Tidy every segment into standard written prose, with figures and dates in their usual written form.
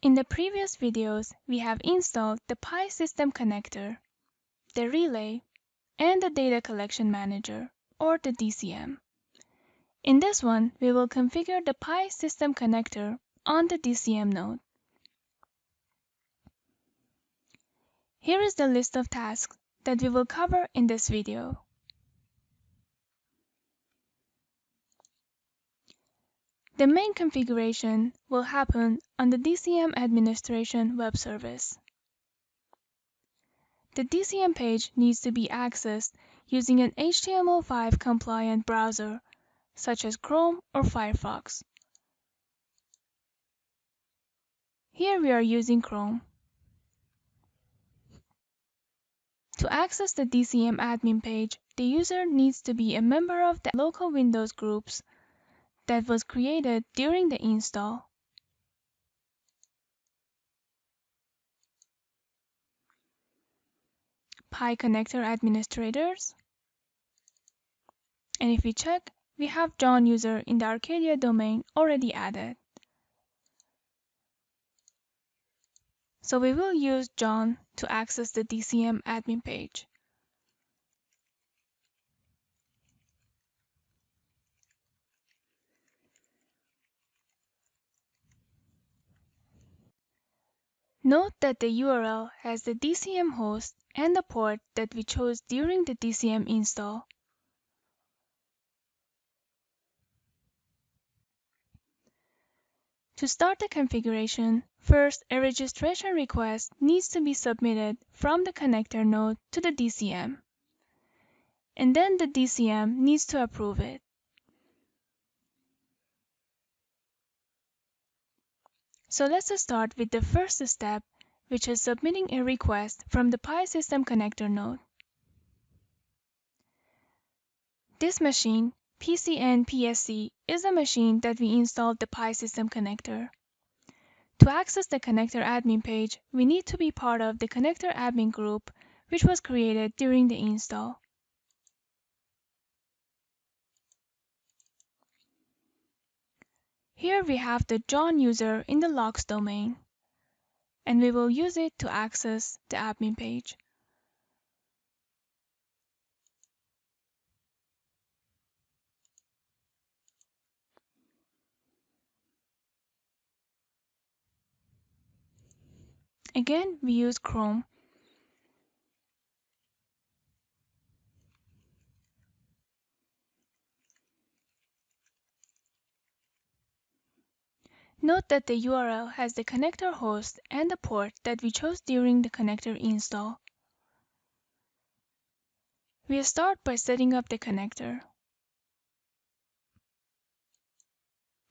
In the previous videos, we have installed the Pi System Connector, the Relay, and the Data Collection Manager, or the DCM. In this one, we will configure the Pi System Connector on the DCM node. Here is the list of tasks that we will cover in this video. The main configuration will happen on the DCM Administration web service. The DCM page needs to be accessed using an HTML5 compliant browser, such as Chrome or Firefox. Here we are using Chrome. To access the DCM admin page, the user needs to be a member of the local Windows groups that was created during the install. Pi Connector Administrators. And if we check, we have John user in the Arcadia domain already added. So we will use John to access the DCM admin page. Note that the URL has the DCM host and the port that we chose during the DCM install. To start the configuration, first a registration request needs to be submitted from the connector node to the DCM. And then the DCM needs to approve it. So let's start with the first step, which is submitting a request from the Pi System Connector node. This machine, PCNPSC, is a machine that we installed the Pi System Connector. To access the connector admin page, we need to be part of the connector admin group, which was created during the install. Here we have the John user in the logs domain, and we will use it to access the admin page. Again, we use Chrome. Note that the URL has the connector host and the port that we chose during the connector install. We'll start by setting up the connector.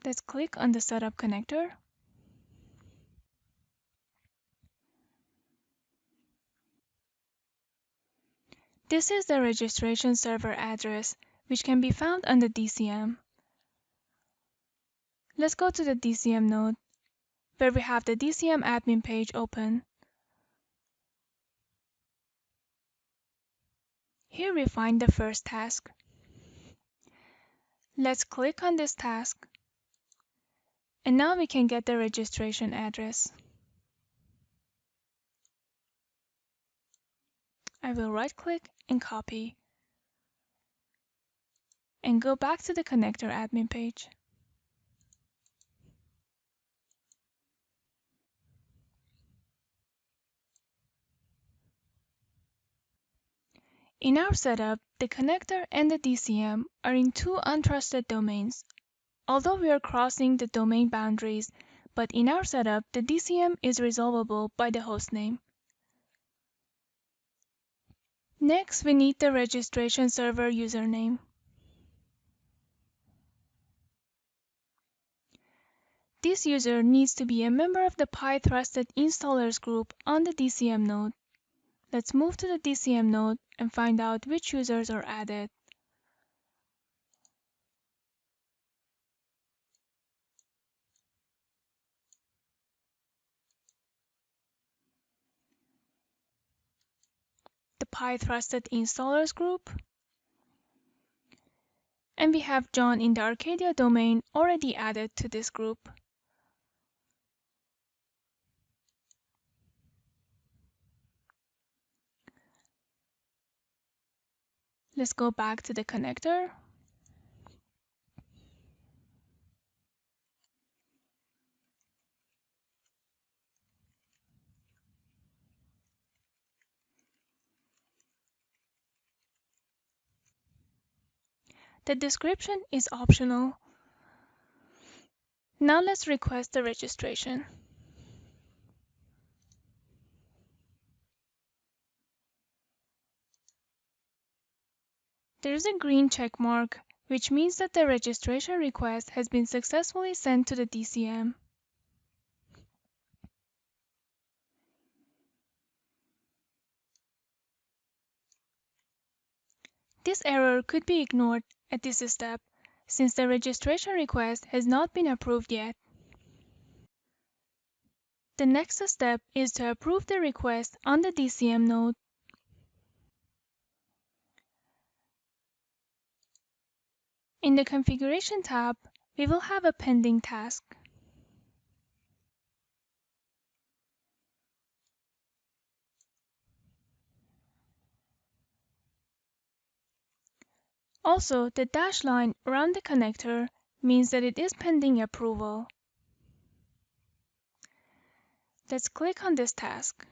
Let's click on the Setup connector. This is the registration server address, which can be found on the DCM. Let's go to the DCM node, where we have the DCM admin page open. Here we find the first task. Let's click on this task, and now we can get the registration address. I will right-click and copy, and go back to the connector admin page. In our setup, the connector and the DCM are in two untrusted domains, although we are crossing the domain boundaries, but in our setup, the DCM is resolvable by the hostname. Next, we need the registration server username. This user needs to be a member of the Pi Trusted Installers group on the DCM node. Let's move to the DCM node and find out which users are added. The Pi Trusted Installers group. And we have John in the Arcadia domain already added to this group. Let's go back to the connector. The description is optional. Now let's request the registration. There is a green check mark, which means that the registration request has been successfully sent to the DCM. This error could be ignored at this step, since the registration request has not been approved yet. The next step is to approve the request on the DCM node. In the Configuration tab, we will have a pending task. Also, the dashed line around the connector means that it is pending approval. Let's click on this task.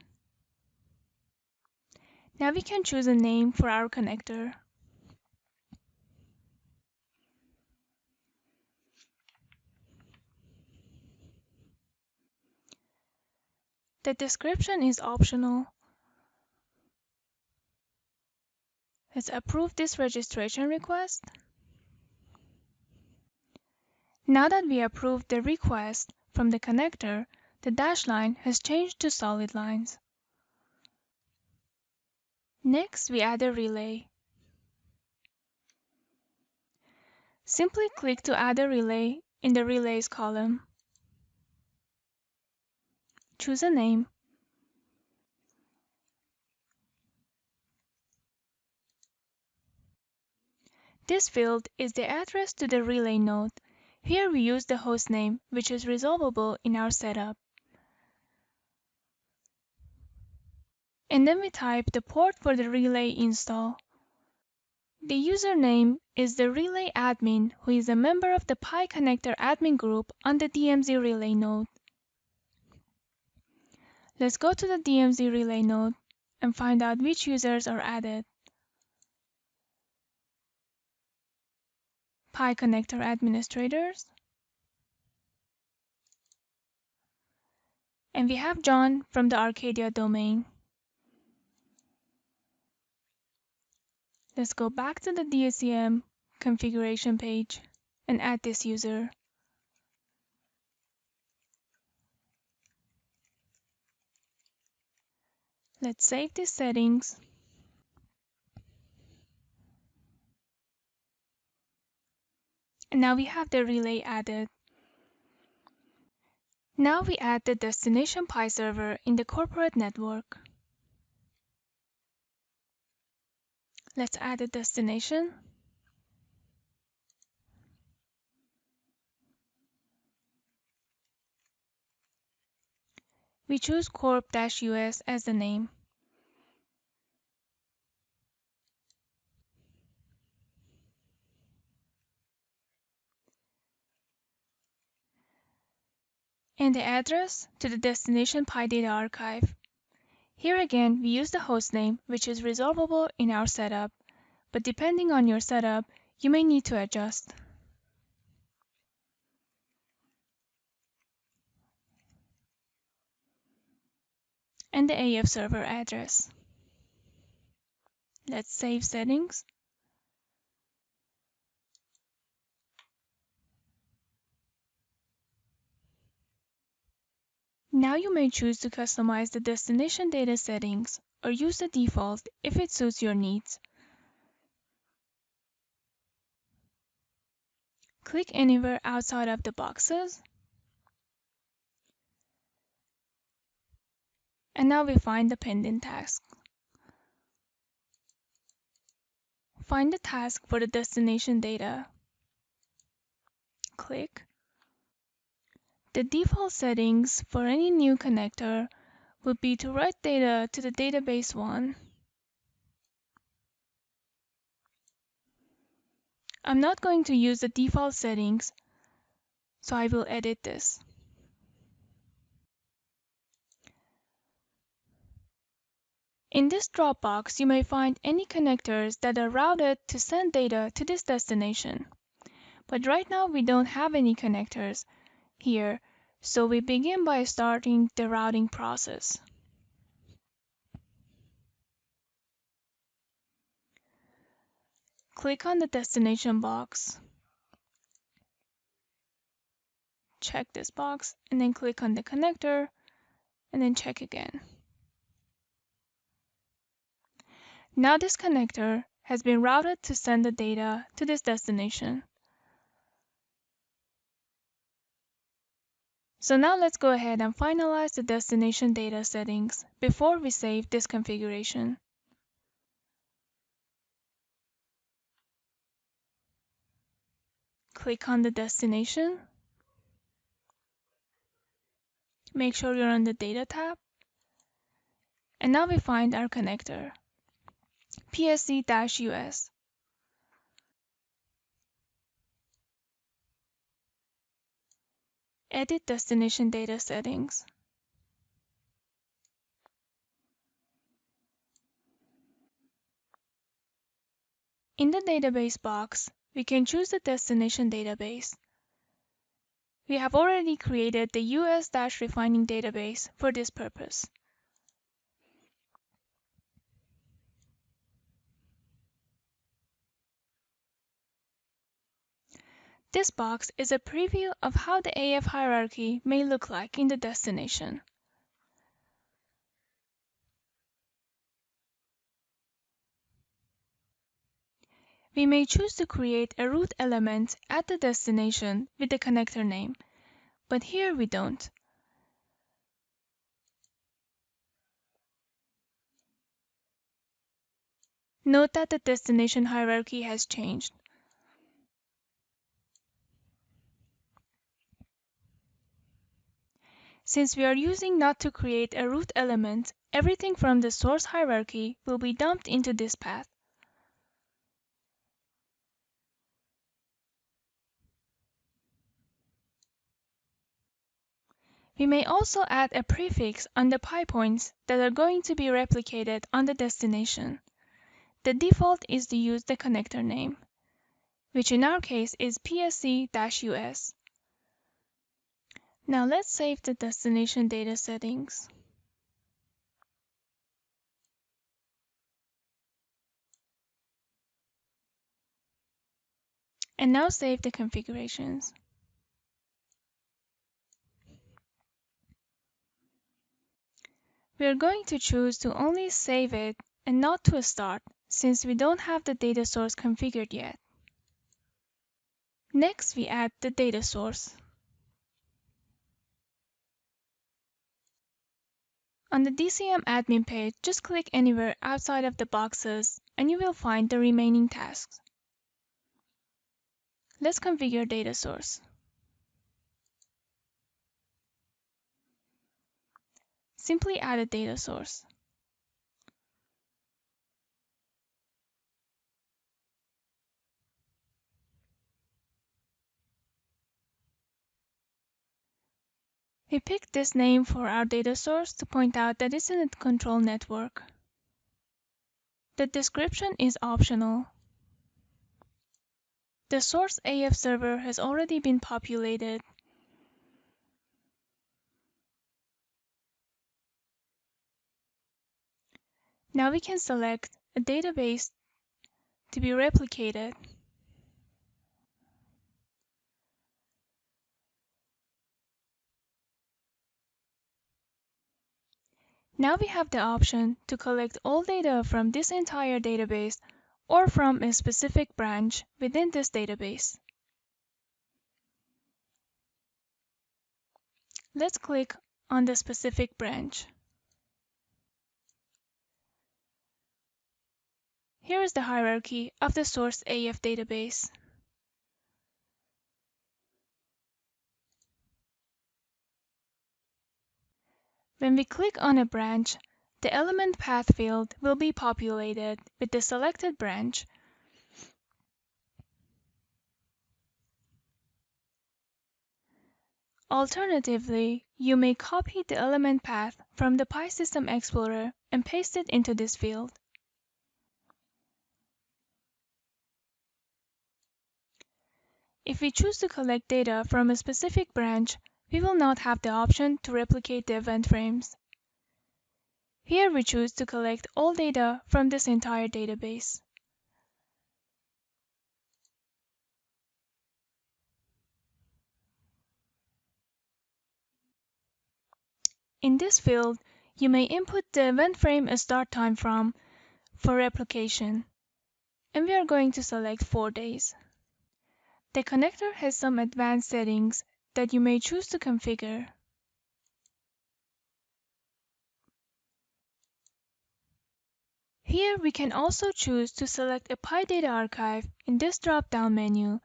Now we can choose a name for our connector. The description is optional. Let's approve this registration request. Now that we approved the request from the connector, the dashed line has changed to solid lines. Next, we add a relay. Simply click to add a relay in the Relays column. Choose a name. This field is the address to the relay node. Here we use the hostname, which is resolvable in our setup. And then we type the port for the relay install. The username is the relay admin, who is a member of the Pi connector admin group on the DMZRELAY node. Let's go to the DMZRELAY node and find out which users are added. Pi connector administrators. And we have John from the Arcadia domain. Let's go back to the DCM configuration page and add this user. Let's save these settings. And now we have the relay added. Now we add the destination Pi server in the corporate network. Let's add a destination. We choose corp-us as the name. And the address to the destination Pi data archive. Here again, we use the hostname, which is resolvable in our setup, but depending on your setup, you may need to adjust. And the AF server address. Let's save settings. Now you may choose to customize the destination data settings or use the default if it suits your needs. Click anywhere outside of the boxes. And now we find the pending task. Find the task for the destination data. Click. The default settings for any new connector would be to write data to the database 1. I'm not going to use the default settings, so I will edit this. In this drop box, you may find any connectors that are routed to send data to this destination. But right now we don't have any connectors here, so we begin by starting the routing process. Click on the destination box, check this box, and then click on the connector, and then check again. Now this connector has been routed to send the data to this destination. So now let's go ahead and finalize the destination data settings before we save this configuration. Click on the destination. Make sure you're on the Data tab. And now we find our connector, PSC-US. Edit destination data settings. In the database box, we can choose the destination database. We have already created the US-refining database for this purpose. This box is a preview of how the AF hierarchy may look like in the destination. We may choose to create a root element at the destination with the connector name, but here we don't. Note that the destination hierarchy has changed. Since we are using not to create a root element, everything from the source hierarchy will be dumped into this path. We may also add a prefix on the pi points that are going to be replicated on the destination. The default is to use the connector name, which in our case is PSC-US. Now let's save the destination data settings. And now save the configurations. We are going to choose to only save it and not to start, since we don't have the data source configured yet. Next, we add the data source. On the DCM admin page, just click anywhere outside of the boxes and you will find the remaining tasks. Let's configure data source. Simply add a data source. We picked this name for our data source to point out that it's in a control network. The description is optional. The source AF server has already been populated. Now we can select a database to be replicated. Now we have the option to collect all data from this entire database or from a specific branch within this database. Let's click on the specific branch. Here is the hierarchy of the source AF database. When we click on a branch, the element path field will be populated with the selected branch. Alternatively, you may copy the element path from the PySystem Explorer and paste it into this field. If we choose to collect data from a specific branch, we will not have the option to replicate the event frames. Here we choose to collect all data from this entire database. In this field, you may input the event frame a start time from for replication, and we are going to select 4 days. The connector has some advanced settings that you may choose to configure. Here we can also choose to select a PyData archive in this drop-down menu,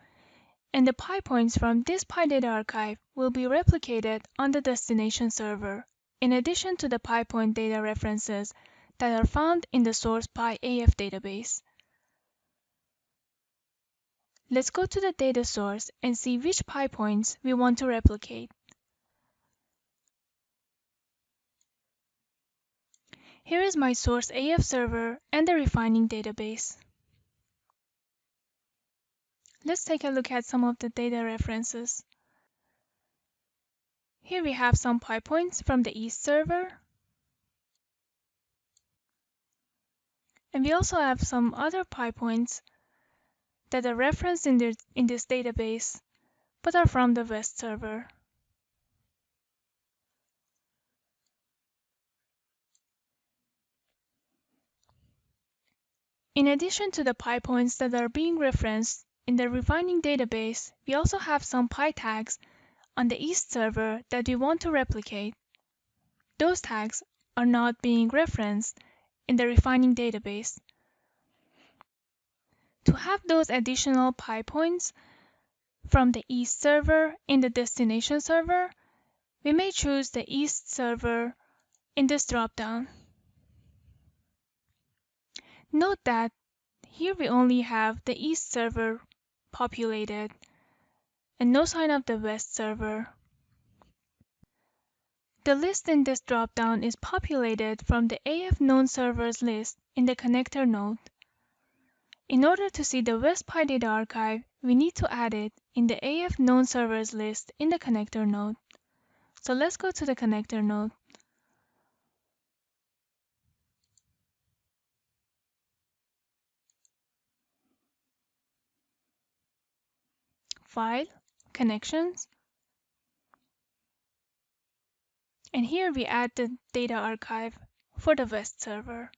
and the PyPoints from this PyData archive will be replicated on the destination server, in addition to the PyPoint data references that are found in the source PyAF database. Let's go to the data source and see which PyPoints we want to replicate. Here is my source AF server and the refining database. Let's take a look at some of the data references. Here we have some PyPoints from the East server. And we also have some other PyPoints that are referenced in this database, but are from the West server. In addition to the PyPoints that are being referenced in the refining database, we also have some PyTags on the East server that we want to replicate. Those tags are not being referenced in the refining database. To have those additional PyPoints from the East server in the destination server, we may choose the East server in this dropdown. Note that here we only have the East server populated and no sign of the West server. The list in this dropdown is populated from the AF known servers list in the connector node. In order to see the West PyData archive, we need to add it in the AF known servers list in the connector node. So let's go to the connector node. File, Connections, and here we add the data archive for the West server.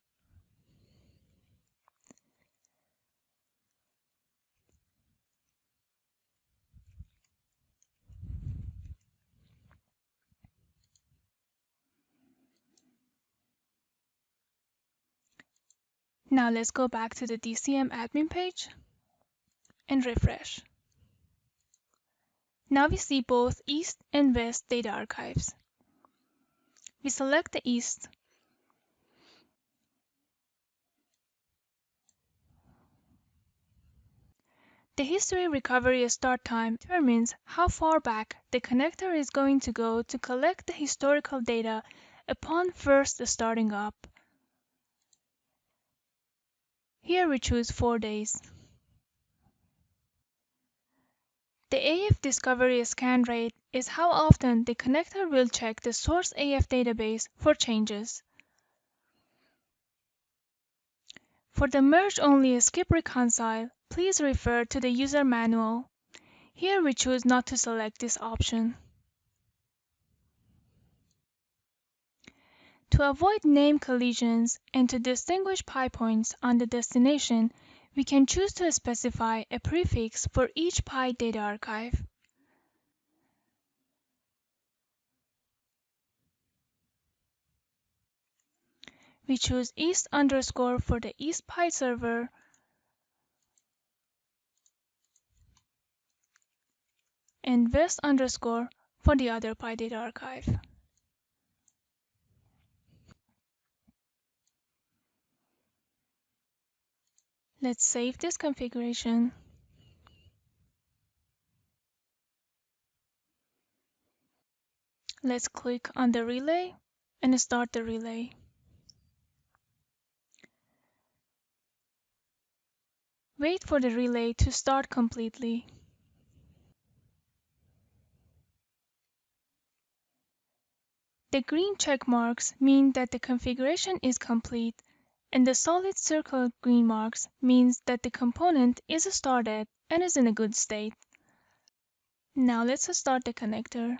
Now let's go back to the DCM admin page and refresh. Now we see both East and West data archives. We select the East. The history recovery start time determines how far back the connector is going to go to collect the historical data upon first starting up. Here we choose 4 days. The AF discovery scan rate is how often the connector will check the source AF database for changes. For the merge only skip reconcile, please refer to the user manual. Here we choose not to select this option. To avoid name collisions and to distinguish PyPoints on the destination, we can choose to specify a prefix for each PyData archive. We choose East underscore for the East Py server and West underscore for the other PyData archive. Let's save this configuration. Let's click on the relay and start the relay. Wait for the relay to start completely. The green check marks mean that the configuration is complete, and the solid circle green marks means that the component is started and is in a good state. Now let's start the connector.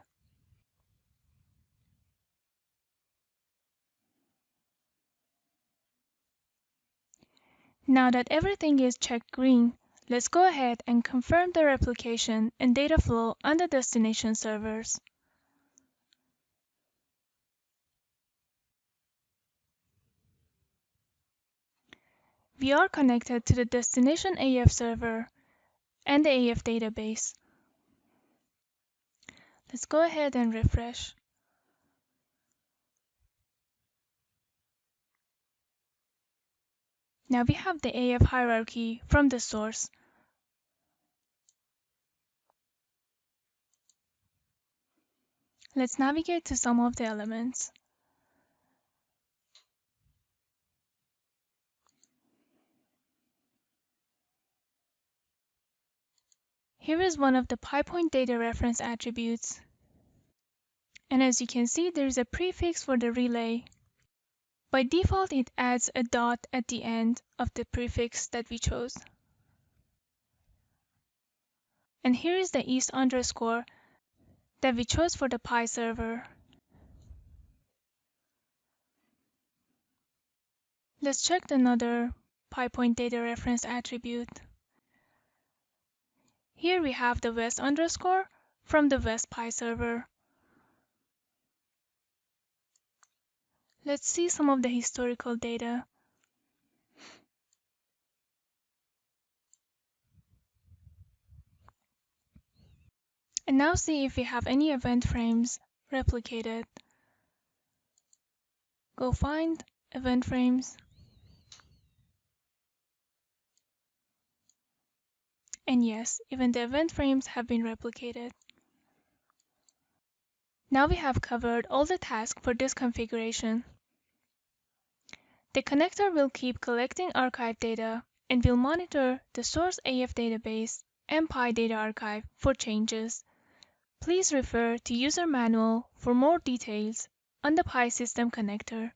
Now that everything is checked green, let's go ahead and confirm the replication and data flow on the destination servers. We are connected to the destination AF server and the AF database. Let's go ahead and refresh. Now we have the AF hierarchy from the source. Let's navigate to some of the elements. Here is one of the PyPoint data reference attributes. And as you can see, there is a prefix for the relay. By default, it adds a dot at the end of the prefix that we chose. And here is the east underscore that we chose for the Pi server. Let's check another PyPoint data reference attribute. Here we have the west underscore from the west Pi server. Let's see some of the historical data. And now see if we have any event frames replicated. Go find event frames. And yes, even the event frames have been replicated. Now we have covered all the tasks for this configuration. The connector will keep collecting archive data and will monitor the source AF database and Pi data archive for changes. Please refer to user manual for more details on the Pi system connector.